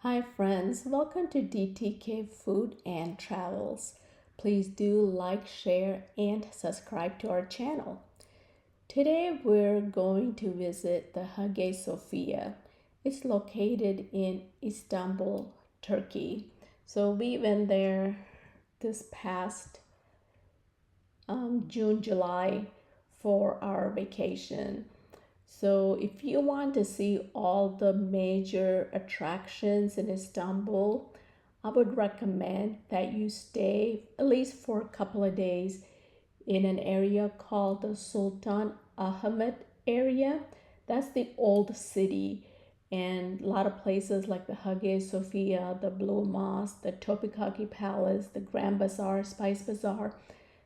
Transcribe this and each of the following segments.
Hi friends, welcome to DTK Food and Travels. Please do like, share, and subscribe to our channel. Today we're going to visit the Hagia Sophia. It's located in Istanbul, Turkey. So we went there this past June, July for our vacation. So if you want to see all the major attractions in Istanbul, I would recommend that you stay at least for a couple of days in an area called the Sultan Ahmet area. That's the old city, and a lot of places like the Hagia Sophia, the Blue Mosque, the Topkapi Palace, the Grand Bazaar, Spice Bazaar,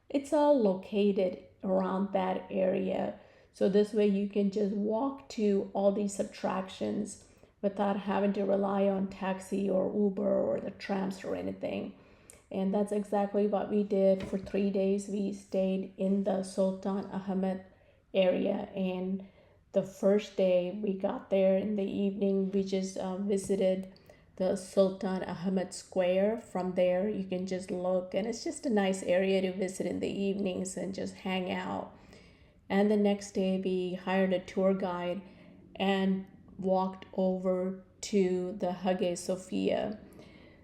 it's all located around that area. So this way you can just walk to all these attractions without having to rely on taxi or Uber or the trams or anything. And that's exactly what we did for 3 days. We stayed in the Sultan Ahmet area, and the first day we got there in the evening, we just visited the Sultan Ahmed Square. From there, you can just look, and it's just a nice area to visit in the evenings and just hang out. And the next day, we hired a tour guide and walked over to the Hagia Sophia.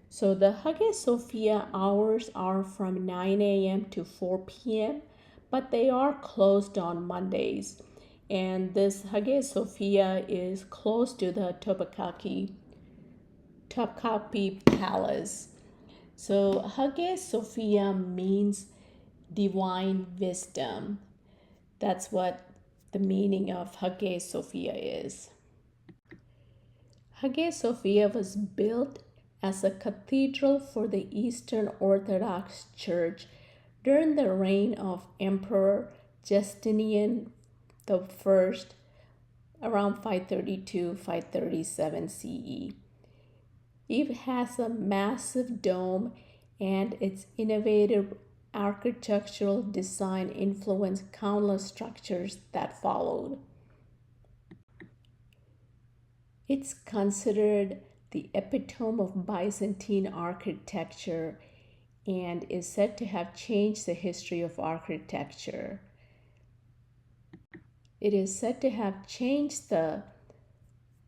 So the Hagia Sophia hours are from 9 a.m. to 4 p.m., but they are closed on Mondays. And this Hagia Sophia is close to the Topkapi Palace. So Hagia Sophia means divine wisdom. That's what the meaning of Hagia Sophia is. Hagia Sophia was built as a cathedral for the Eastern Orthodox Church during the reign of Emperor Justinian I around 532-537 CE. It has a massive dome, and its innovative architectural design influenced countless structures that followed. It's considered the epitome of Byzantine architecture and is said to have changed the history of architecture. It is said to have changed the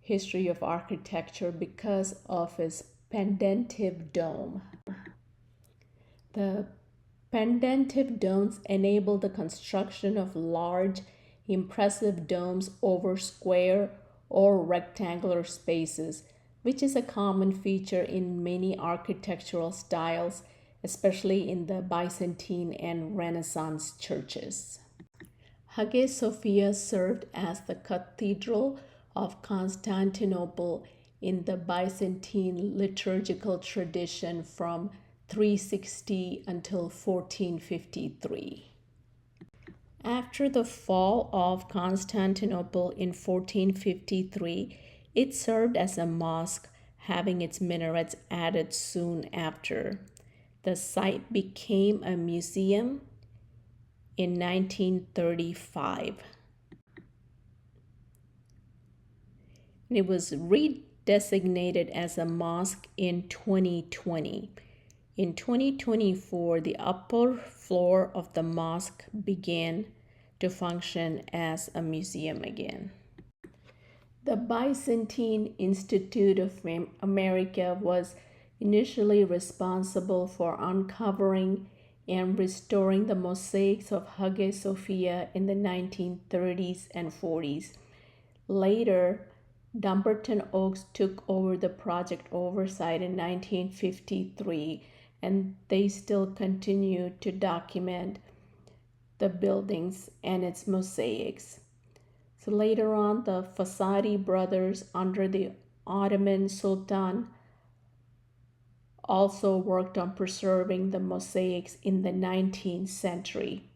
history of architecture because of its pendentive dome. The pendentive domes enable the construction of large, impressive domes over square or rectangular spaces, which is a common feature in many architectural styles, especially in the Byzantine and Renaissance churches. Hagia Sophia served as the cathedral of Constantinople in the Byzantine liturgical tradition from 360 until 1453. After the fall of Constantinople in 1453, it served as a mosque, having its minarets added soon after. The site became a museum in 1935. It was redesignated as a mosque in 2020. In 2024, the upper floor of the mosque began to function as a museum again. The Byzantine Institute of America was initially responsible for uncovering and restoring the mosaics of Hagia Sophia in the 1930s and 40s. Later, Dumbarton Oaks took over the project oversight in 1953, and they still continue to document the buildings and its mosaics. So later on, the Fasadi brothers under the Ottoman Sultan also worked on preserving the mosaics in the 19th century.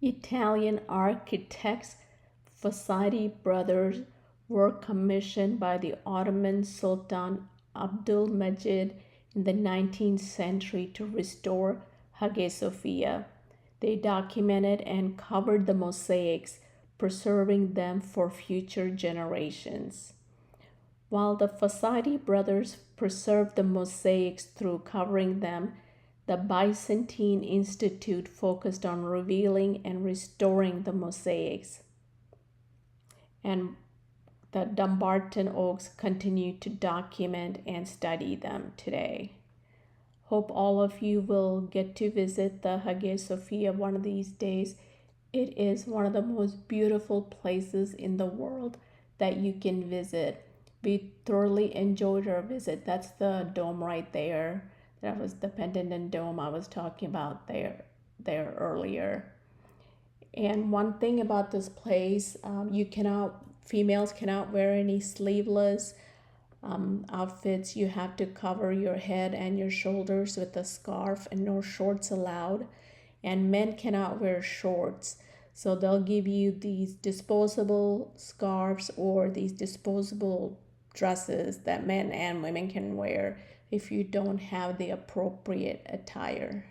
Italian architects Fasadi brothers were commissioned by the Ottoman Sultan Abdul Majid in the 19th century to restore Hagia Sophia. They documented and covered the mosaics, preserving them for future generations. While the Fossati brothers preserved the mosaics through covering them, the Byzantine Institute focused on revealing and restoring the mosaics. And the Dumbarton Oaks continue to document and study them today. Hope all of you will get to visit the Hagia Sophia one of these days. It is one of the most beautiful places in the world that you can visit. We thoroughly enjoyed our visit. That's the dome right there. That was the pendant dome I was talking about there earlier. And one thing about this place, females cannot wear any sleeveless outfits. You have to cover your head and your shoulders with a scarf, and no shorts allowed. And men cannot wear shorts. So they'll give you these disposable scarves or these disposable dresses that men and women can wear if you don't have the appropriate attire.